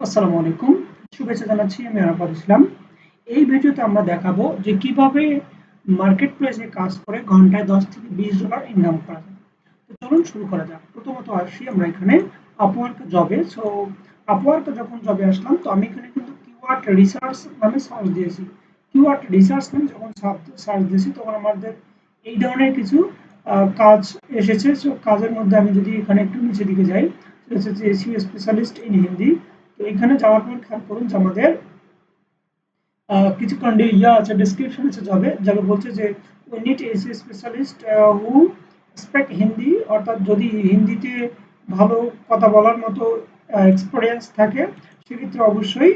আসসালামু আলাইকুম। শুভেচ্ছা জানাচ্ছি, আমি আরাফাত ইসলাম। এই ভিডিওতে আমরা দেখাবো যে কিভাবে মার্কেট প্লেসে কাজ করে ঘন্টায় 10 থেকে $20 ইনকাম করা যায়। তো চলুন শুরু করা যাক। প্রথমত আসি আমরা এখানে আপওয়ার্ক জবে। সো আপওয়ার্ক যখন জবে আসলাম, তো আমি এখানে কিন্তু কিওয়ার্ড রিসার্চ নামে সার্চ দিয়েছি। কিওয়ার্ড রিসার্চ নামে যখন সার্চ দিয়েছি তখন আমাদের এই ধরনের কিছু কাজ এসেছে। সো কাজের মধ্যে আমি যদি এখানে একটু নিচের দিকে যাই, সেটা হচ্ছে যে এসইও স্পেশালিস্ট ইন হিন্দি। তো এখানে যাওয়ার পর খেয়াল করুন যে আমাদের কিছু ইয়া আছে, ডেসক্রিপশন আছে যাবে যাবে বলছে যে we need SEO specialist who speak Hindi, অর্থাৎ যদি হিন্দিতে ভালো কথা বলার মতো এক্সপিরিয়েন্স থাকে সেক্ষেত্রে অবশ্যই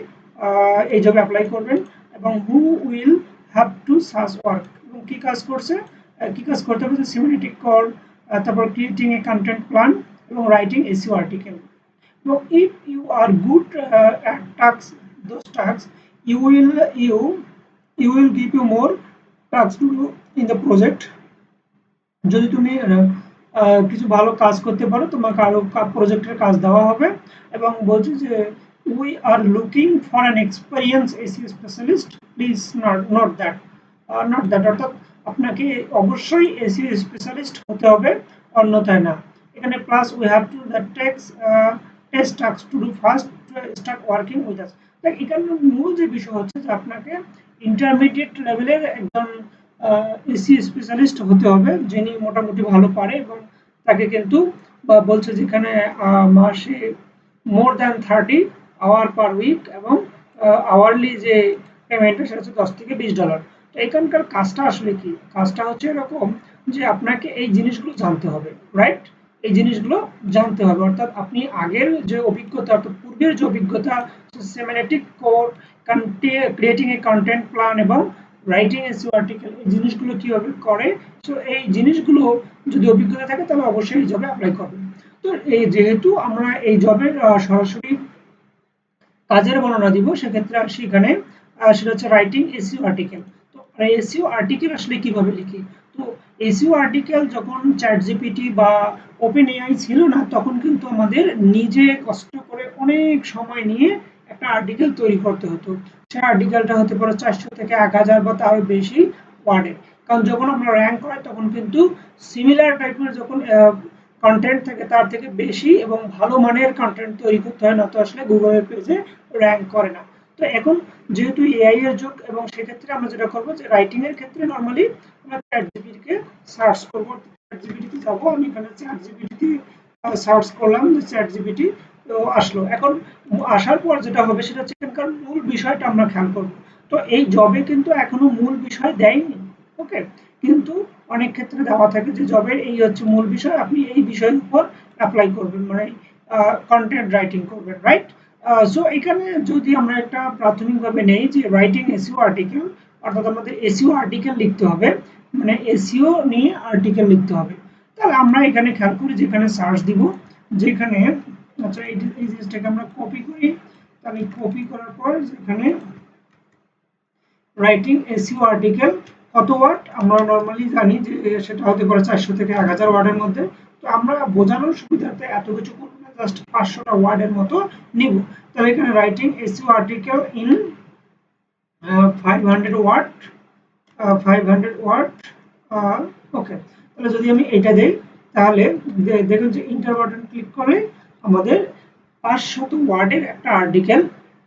এই জবে অ্যাপ্লাই করবেন। এবং who will have to search work, এবং কি কাজ করছে, কি কাজ করতে হবে, সিমেটিক কল, তারপর ক্রিয়েটিং এ কন্টেন্ট প্ল্যান এবং writing SEO article. So if you are good at tasks, those tasks, you will give you more tasks to do in the project. যদি তুমি কিছু ভালো কাজ করতে পারো তোমাকে আরো প্রজেক্টের কাজ দেওয়া হবে। এবং বলছি যে we are looking for an experience SEO specialist, please not that অর্থাৎ আপনাকে অবশ্যই এসইও স্পেশালিস্ট হতে হবে, অন্যথায় না। এখানে plus we have to the test task to do first start working with us. এখানে মূল যে বিষয় হচ্ছে যে আপনাকে ইন্টারমিডিয়েট লেভেলের একজন এসি স্পেশালিস্ট হতে হবে, যিনি মোটামুটি ভালো পারে, এবং তাকে কিন্তু বলছে যেখানে মাসে more than 30 hour per week, এবং আওয়ারলি যে পেমেন্ট সেটা হচ্ছে $10 থেকে $20। তো এখানকার কাজটা আসলে কি, কাজটা হচ্ছে এরকম যে আপনাকে এই জিনিসগুলো জানতে হবে, রাইট? এই জিনিসগুলো জানতে হবে, অর্থাৎ আপনি আগের যে অভিজ্ঞতা, অর্থাৎ পূর্বের যে অভিজ্ঞতা, Semitic code, creating a content plan এবং রাইটিং এসইও আর্টিকেল, এই জিনিসগুলো কিভাবে করে, সো এই জিনিসগুলো যদি অভিজ্ঞতা থাকে তাহলে অবশ্যই এই জবে অ্যাপ্লাই করবেন। তো এই যেহেতু আমরা এই জবের সরাসরি কাজের বর্ণনা দিব, সেক্ষেত্রে আসি এখানে, সেটা হচ্ছে রাইটিং এসইও আর্টিকেল। তো এসইও আর্টিকেল আসলে কিভাবে লিখি? তো এসইও আর্টিকেল যখন চ্যাট জিপিটি বা ওপেন এআই ছিল না, তখন কিন্তু আমাদের নিজে কষ্ট করে অনেক সময় নিয়ে একটা আর্টিকেল তৈরি করতে হতো। সেই আর্টিকেলটা হতে পারে 400 থেকে 1000 বা তার বেশি ওয়ার্ডের। কারণ যখন আমরা র্যাঙ্ক হয় তখন কিন্তু সিমিলার টাইপের যখন কন্টেন্ট থাকে তার থেকে বেশি এবং ভালো মানের কন্টেন্ট তৈরি করতে হয়, না তো আসলে গুগলের পেজে র্যাঙ্ক করে না। তো এখন যেহেতু এআই এর যুগ, এবং সেক্ষেত্রে আমরা যেটা করবো যে রাইটিং এর ক্ষেত্রে নর্মালি আমরা চ্যাট জিপিটি কে সার্চ করবো। চ্যাট জিপিটি যাবো, আমি এখানে চ্যাট জিপিটি সার্চ করলাম যে চ্যাট জিপিটি, তো আসলো। এখন আসার পর যেটা হবে সেটা হচ্ছে এখানকার মূল বিষয়টা আমরা খেয়াল করবো। তো এই জবে কিন্তু এখনো মূল বিষয় দেয়নি, ওকে, কিন্তু অনেক ক্ষেত্রে দেওয়া থাকে যে জবের এই হচ্ছে মূল বিষয়, আপনি এই বিষয়ের উপর অ্যাপ্লাই করবেন, মানে কন্টেন্ট রাইটিং করবেন, রাইট? সো এখানে যদি আমরা একটা প্রাথমিকভাবে নেই যে রাইটিং এসইও আর্টিকেল, অর্থাৎ আমাদের এসইও আর্টিকেল লিখতে হবে, মানে এসইও নিয়ে আর্টিকেল লিখতে হবে। তাহলে আমরা এখানে খেয়াল করি, যেখানে সার্চ দিব, যেখানে, আচ্ছা এই জিনিসটাকে আমরা কপি করি। তাহলে কপি করার পর যেখানে রাইটিং এসইও আর্টিকেল কত ওয়ার্ড আমরা নরমালি জানি যে সেটা হতে পারে 400 থেকে 1000 ওয়ার্ডের মধ্যে। তো আমরা বোঝানোর সুবিধার্থে এত কিছু করব না, জাস্ট 500টা ওয়ার্ডের মতো নিব। তাহলে এখানে writing SEO article in 500 word, 500 word, okay. তাহলে যদি আমি এটা দেই, তাহলে দেখুন যে ইন্টার বাটন ক্লিক করলে আমাদের 500 ওয়ার্ডের একটা আর্টিকেল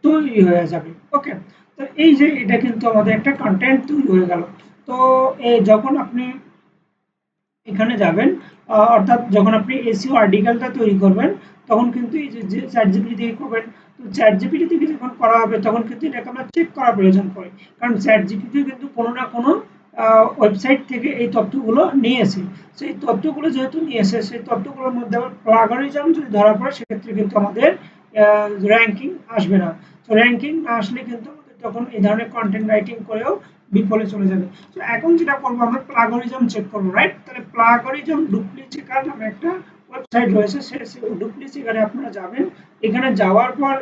তৈরি হয়ে যাবে, ওকে। তো এই যে এটা কিন্তু আমাদের একটা কন্টেন্ট তৈরি হয়ে গেল। তো যখন আপনি এখানে যাবেন, অর্থাৎ যখন আপনি এসইও আর্টিকেলটা তৈরি করবেন, তখন কিন্তু এই যে চ্যাট জিপিটি থেকে করবেন। তো চ্যাট জিপিটি থেকে যখন করা হবে তখন কিন্তু এটাকে আমরা চেক করা প্রয়োজন পড়ে, কারণ চ্যাট জিপিটি কিন্তু কোনো না কোনো ওয়েবসাইট থেকে এই তথ্যগুলো নিয়েছে। সেই তথ্যগুলো যেহেতু নিয়েছে, সেই তথ্যগুলোর মধ্যে আবার প্লাগারিজম যদি ধরা পড়ে, সেক্ষেত্রে কিন্তু আমাদের র্যাঙ্কিং আসবে না। তো র্যাঙ্কিং না আসলে কিন্তু আমাদের তখন এই ধরনের কন্টেন্ট রাইটিং করেও বিফলে চলে যাবে। তো এখন যেটা করবো, আমরা প্লাগরিজম চেক করবো, রাইট? তাহলে প্লাগরিজম ডুপ্লিসিকার নামে একটা ওয়েবসাইট রয়েছে, সেই ডুপ্লিসিকারে আপনারা যাবেন। এখানে যাওয়ার পর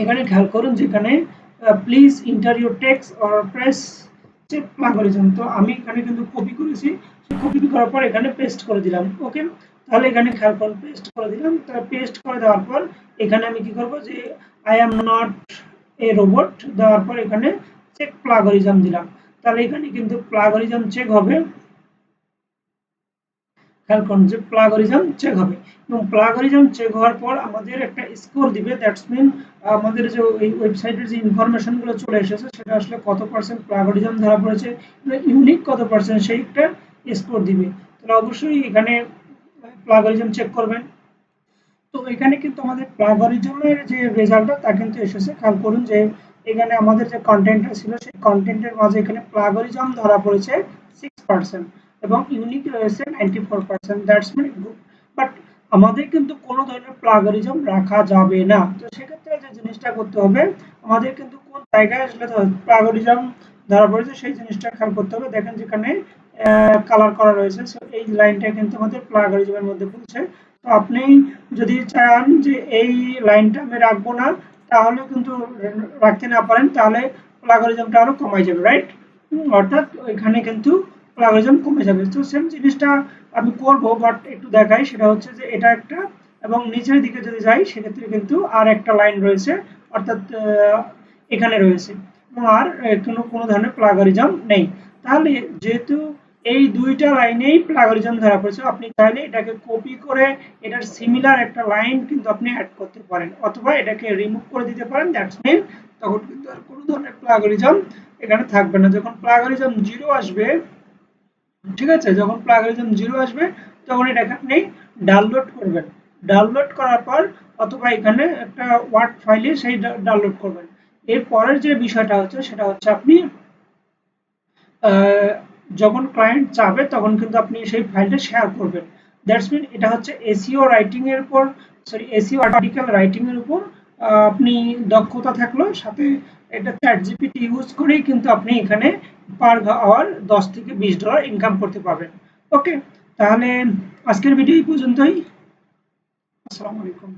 এখানে খেয়াল করুন যেখানে please enter your text or press check plagiarism. তো আমি এখানে কিন্তু কপি করেছি, কপি করার পর এখানে পেস্ট করে দিলাম, ওকে। তাহলে এখানে খেয়াল করুন পেস্ট করে দিলাম। তাহলে পেস্ট করে দেওয়ার পর এখানে আমি কি করব যে I am not a robot দেওয়ার পর এখানে চেক প্লাগরিজম দিলাম, তাহলে এখানে কিন্তু প্লাগরিজম চেক হবে। খেয়াল করুন যে প্লাগরিজম চেক হবে এবং প্লাগরিজম চেক হওয়ার পর আমাদের একটা স্কোর দিবে। দ্যাটস মিন আমাদের যে এই ওয়েবসাইটের যে ইনফরমেশন গুলো চলে এসেছে সেটা আসলে কত পার্সেন্ট প্লাগরিজম ধরা পড়েছে, ইউনিক কত পার্সেন্ট সেইটা স্কোর দিবে। তাহলে অবশ্যই এখানে প্লাগরিজম চেক করবেন। তো এখানে কিন্তু আমাদের প্লাগরিজমের যে রেজাল্টটা তা কিন্তু এসেছে। খেয়াল করুন যে এখানে আমাদের যে কন্টেন্টটা ছিল সেই কন্টেন্টের মাঝে এখানে প্লাগরিজম ধরা পড়েছে 6% এবং ইউনিক রয়েছে 94%। That's mean good. বাট আমাদের কিন্তু কোনো ধরনের প্লাগরিজম রাখা যাবে না। তো সেক্ষেত্রে যে জিনিসটা করতে হবে, আমাদের কিন্তু কোন জায়গায় আসলে প্লাগরিজম ধরা পড়েছে সেই জিনিসটা খেয়াল করতে হবে। দেখেন যেখানে কালার করা রয়েছে, এই লাইনটা কিন্তু আমাদের প্লাগরিজমের মধ্যে পড়ছে। তো আপনি যদি চান যে এই লাইনটা আমি রাখবো না, তাহলে কিন্তু রাখতে না পারেন, তাহলে প্লাগরিজমটা আরো কমে যাবে, রাইট? অর্থাৎ এখানে কিন্তু প্লাগরিজম কমে যাবে। তো সেম জিনিসটা আমি করব, বাট একটু দেখাই। সেটা হচ্ছে যে এটা একটা এবং নিচের দিকে যদি যাই সেক্ষেত্রে কিন্তু আর একটা লাইন রয়েছে, অর্থাৎ এখানে রয়েছে আর কোনো ধরনের প্লাগরিজম নেই। তাহলে যেহেতু এই দুইটা লাইনেই প্লাগরিজম ধরা পড়েছে, আপনি চাইলে এটাকে কপি করে এটার সিমিলার একটা লাইন কিন্তু আপনি অ্যাড করতে পারেন, অথবা এটাকে রিমুভ করে দিতে পারেন। দ্যাটস মিন তখন কিন্তু আর কোনো ধরনের প্লাগরিজম এখানে থাকবে না। যখন প্লাগরিজম 0 আসবে, ঠিক আছে, যখন প্লাগরিজম 0 আসবে তখন এটাকে আপনি ডাউনলোড করবেন। ডাউনলোড করার পর অথবা এখানে একটা ওয়ার্ড ফাইলে সেই ডাউনলোড করবেন। এর পরের যে বিষয়টা হচ্ছে সেটা হচ্ছে আপনি যখন ক্লায়েন্ট চাবে তখন কিন্তু আপনি সেই ফাইলটা শেয়ার করবেন। দ্যাটস মিন এটা হচ্ছে এসইও রাইটিং এর উপর, সরি এসইও আর্টিকেল রাইটিং এর উপর আপনি দক্ষতা থাকলো, সাথে এটা চ্যাট জিপিটি ইউজ করেই কিন্তু আপনি এখানে পার আওয়ার 10 থেকে $20 ইনকাম করতে পারবেন। ওকে, তাহলে আজকের ভিডিও এই পর্যন্তই। আসসালামু আলাইকুম।